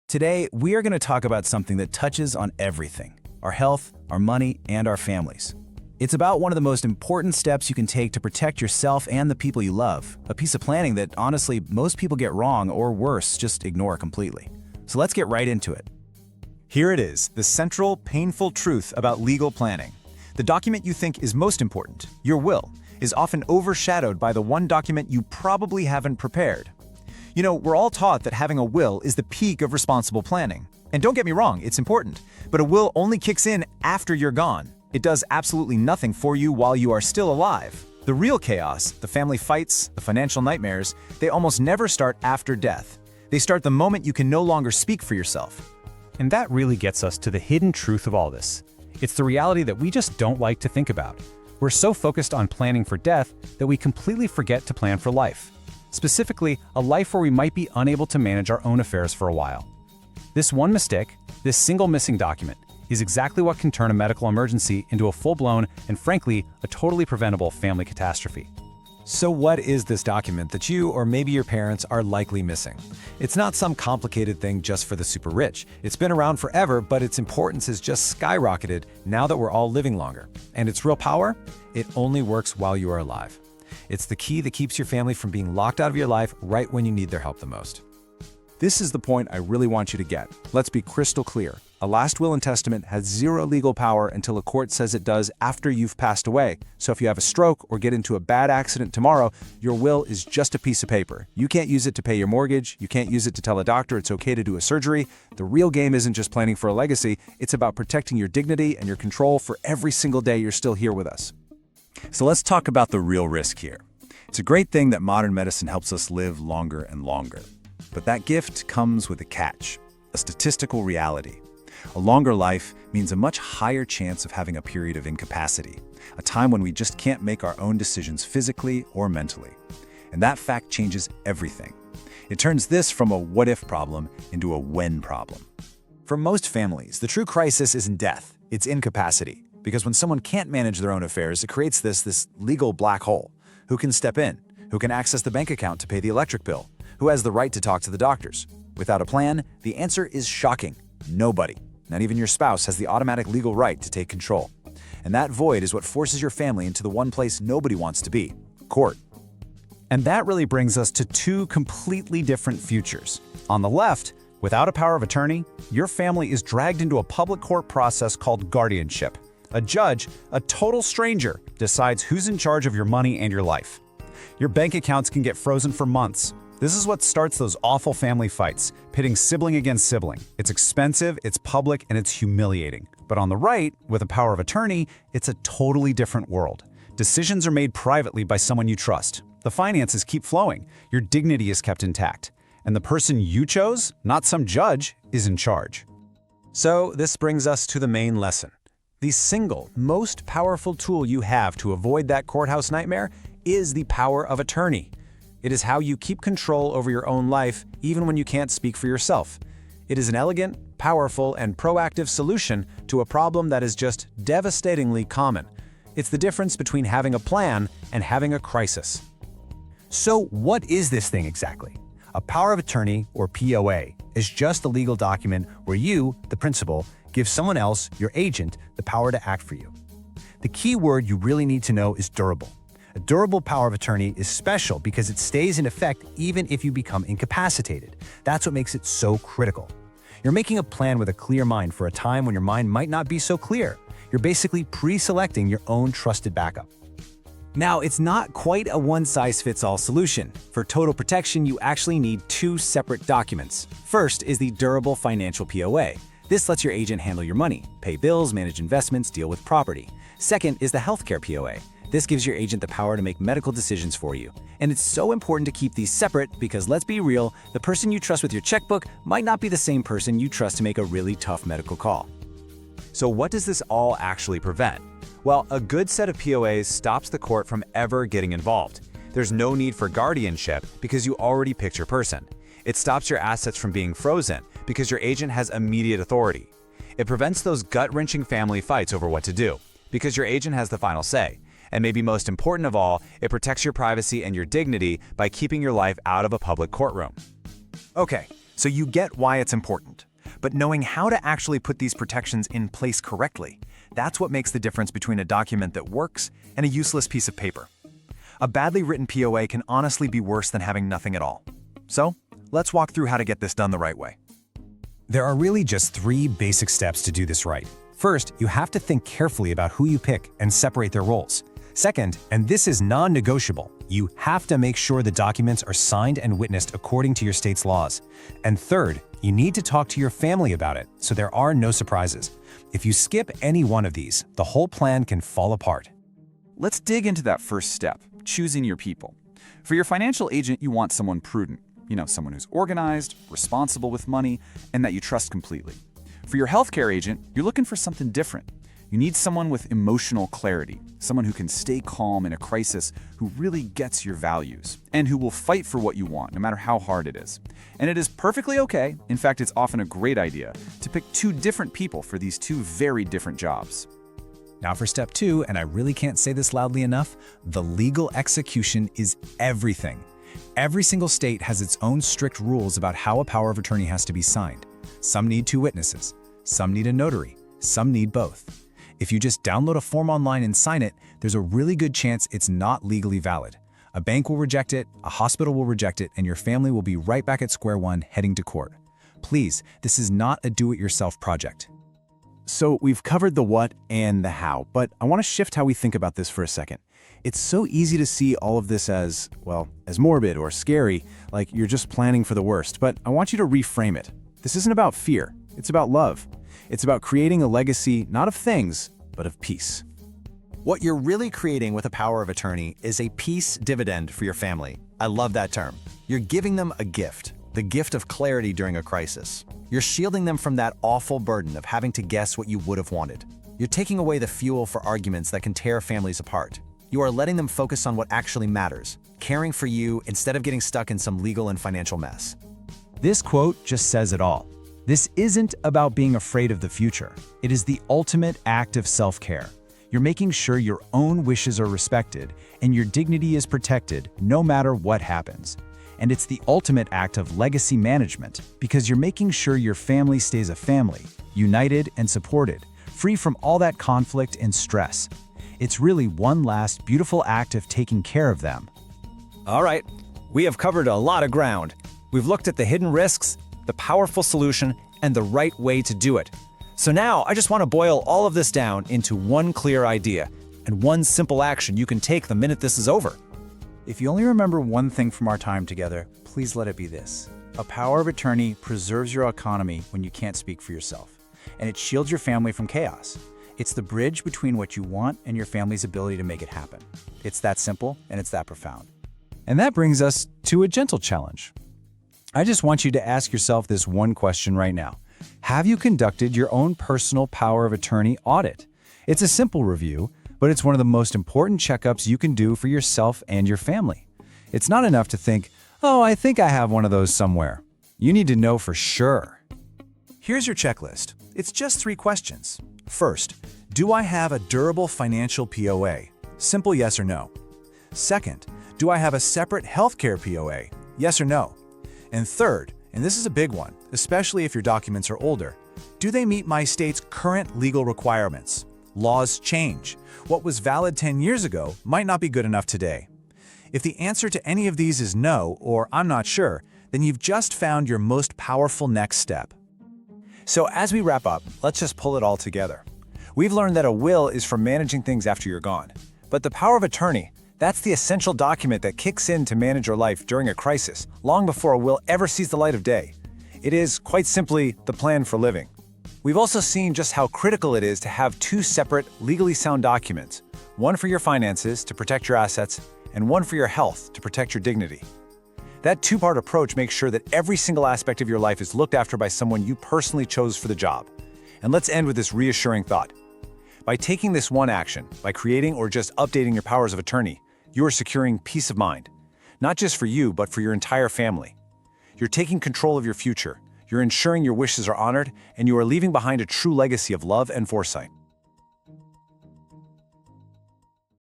Today, we are going to talk about something that touches on everything: our health, our money, and our families. It's about one of the most important steps you can take to protect yourself and the people you love, a piece of planning that, honestly, most people get wrong or worse, just ignore completely. So let's get right into it. Here it is, the central, painful truth about legal planning. The document you think is most important, your will, is often overshadowed by the one document you probably haven't prepared. You know, we're all taught that having a will is the peak of responsible planning. And don't get me wrong, it's important. But a will only kicks in after you're gone. It does absolutely nothing for you while you are still alive. The real chaos, the family fights, the financial nightmares, they almost never start after death. They start the moment you can no longer speak for yourself. And that really gets us to the hidden truth of all this. It's the reality that we just don't like to think about. We're so focused on planning for death that we completely forget to plan for life. Specifically, a life where we might be unable to manage our own affairs for a while. This one mistake, this single missing document, is exactly what can turn a medical emergency into a full-blown and, frankly, a totally preventable family catastrophe. So what is this document that you or maybe your parents are likely missing? It's not some complicated thing just for the super rich. It's been around forever, but its importance has just skyrocketed now that we're all living longer. And its real power? It only works while you are alive. It's the key that keeps your family from being locked out of your life right when you need their help the most. This is the point I really want you to get. Let's be crystal clear. A last will and testament has zero legal power until a court says it does after you've passed away. So if you have a stroke or get into a bad accident tomorrow, your will is just a piece of paper. You can't use it to pay your mortgage. You can't use it to tell a doctor it's okay to do a surgery. The real game isn't just planning for a legacy. It's about protecting your dignity and your control for every single day you're still here with us. So let's talk about the real risk here. It's a great thing that modern medicine helps us live longer and longer. But that gift comes with a catch, a statistical reality. A longer life means a much higher chance of having a period of incapacity, a time when we just can't make our own decisions physically or mentally. And that fact changes everything. It turns this from a what-if problem into a when problem. For most families, the true crisis isn't death, it's incapacity. Because when someone can't manage their own affairs, it creates this legal black hole. Who can step in? Who can access the bank account to pay the electric bill? Who has the right to talk to the doctors? Without a plan, the answer is shocking. Nobody. Not even your spouse has the automatic legal right to take control. And that void is what forces your family into the one place nobody wants to be: court. And that really brings us to two completely different futures. On the left, without a power of attorney, your family is dragged into a public court process called guardianship. A judge, a total stranger, decides who's in charge of your money and your life. Your bank accounts can get frozen for months. This is what starts those awful family fights, pitting sibling against sibling. It's expensive, it's public, and it's humiliating. But on the right, with a power of attorney, it's a totally different world. Decisions are made privately by someone you trust. The finances keep flowing. Your dignity is kept intact. And the person you chose, not some judge, is in charge. So this brings us to the main lesson. The single most powerful tool you have to avoid that courthouse nightmare is the power of attorney. It is how you keep control over your own life even when you can't speak for yourself. It is an elegant, powerful, and proactive solution to a problem that is just devastatingly common. It's the difference between having a plan and having a crisis. So what is this thing exactly? A power of attorney, or POA, is just a legal document where you, the principal, give someone else, your agent, the power to act for you. The key word you really need to know is durable. A durable power of attorney is special because it stays in effect even if you become incapacitated. That's what makes it so critical. You're making a plan with a clear mind for a time when your mind might not be so clear. You're basically pre-selecting your own trusted backup. Now, it's not quite a one-size-fits-all solution. For total protection, you actually need two separate documents. First is the Durable Financial POA. This lets your agent handle your money, pay bills, manage investments, deal with property. Second is the Healthcare POA. This gives your agent the power to make medical decisions for you. And it's so important to keep these separate because, let's be real, the person you trust with your checkbook might not be the same person you trust to make a really tough medical call. So what does this all actually prevent? Well, a good set of POAs stops the court from ever getting involved. There's no need for guardianship because you already picked your person. It stops your assets from being frozen because your agent has immediate authority. It prevents those gut-wrenching family fights over what to do because your agent has the final say. And maybe most important of all, it protects your privacy and your dignity by keeping your life out of a public courtroom. Okay, So you get why it's important. But knowing how to actually put these protections in place correctly, that's what makes the difference between a document that works and a useless piece of paper. A badly written POA can honestly be worse than having nothing at all. So, let's walk through how to get this done the right way. There are really just 3 basic steps to do this right. First, you have to think carefully about who you pick and separate their roles. Second, and this is non-negotiable, you have to make sure the documents are signed and witnessed according to your state's laws. And third, you need to talk to your family about it, so there are no surprises. If you skip any one of these, the whole plan can fall apart. Let's dig into that first step, choosing your people. For your financial agent, you want someone prudent. Someone who's organized, responsible with money, and that you trust completely. For your healthcare agent, you're looking for something different. You need someone with emotional clarity, someone who can stay calm in a crisis, who really gets your values, and who will fight for what you want, no matter how hard it is. And it is perfectly okay, in fact, it's often a great idea, to pick 2 different people for these 2 very different jobs. Now for step 2, and I really can't say this loudly enough, the legal execution is everything. Every single state has its own strict rules about how a power of attorney has to be signed. Some need 2 witnesses, some need a notary, some need both. If you just download a form online and sign it, there's a really good chance it's not legally valid. A bank will reject it, a hospital will reject it, and your family will be right back at square one heading to court. Please, this is not a do-it-yourself project. So we've covered the what and the how, but I want to shift how we think about this for a second. It's so easy to see all of this as, as morbid or scary, like you're just planning for the worst, but I want you to reframe it. This isn't about fear, it's about love. It's about creating a legacy, not of things, but of peace. What you're really creating with a power of attorney is a peace dividend for your family. I love that term. You're giving them a gift, the gift of clarity during a crisis. You're shielding them from that awful burden of having to guess what you would have wanted. You're taking away the fuel for arguments that can tear families apart. You are letting them focus on what actually matters, caring for you instead of getting stuck in some legal and financial mess. This quote just says it all. This isn't about being afraid of the future. It is the ultimate act of self-care. You're making sure your own wishes are respected and your dignity is protected no matter what happens. And it's the ultimate act of legacy management because you're making sure your family stays a family, united and supported, free from all that conflict and stress. It's really one last beautiful act of taking care of them. All right, we have covered a lot of ground. We've looked at the hidden risks, the powerful solution, and the right way to do it. So now I just want to boil all of this down into one clear idea and one simple action you can take the minute this is over. If you only remember one thing from our time together, please let it be this. A power of attorney preserves your autonomy when you can't speak for yourself, and it shields your family from chaos. It's the bridge between what you want and your family's ability to make it happen. It's that simple, and it's that profound. And that brings us to a gentle challenge. I just want you to ask yourself this one question right now. Have you conducted your own personal power of attorney audit? It's a simple review, but it's one of the most important checkups you can do for yourself and your family. It's not enough to think, oh, I think I have one of those somewhere. You need to know for sure. Here's your checklist. It's just 3 questions. First, do I have a durable financial POA? Simple yes or no. Second, do I have a separate healthcare POA? Yes or no. And third, and this is a big one, especially if your documents are older, do they meet my state's current legal requirements? Laws change. What was valid 10 years ago might not be good enough today. If the answer to any of these is no, or I'm not sure, then you've just found your most powerful next step. So as we wrap up, let's just pull it all together. We've learned that a will is for managing things after you're gone. But the power of attorney, that's the essential document that kicks in to manage your life during a crisis, long before a will ever sees the light of day. It is, quite simply, the plan for living. We've also seen just how critical it is to have 2 separate, legally sound documents, one for your finances to protect your assets, and one for your health to protect your dignity. That 2-part approach makes sure that every single aspect of your life is looked after by someone you personally chose for the job. And let's end with this reassuring thought. By taking this one action, by creating or just updating your powers of attorney, you are securing peace of mind, not just for you, but for your entire family. You're taking control of your future, you're ensuring your wishes are honored, and you are leaving behind a true legacy of love and foresight.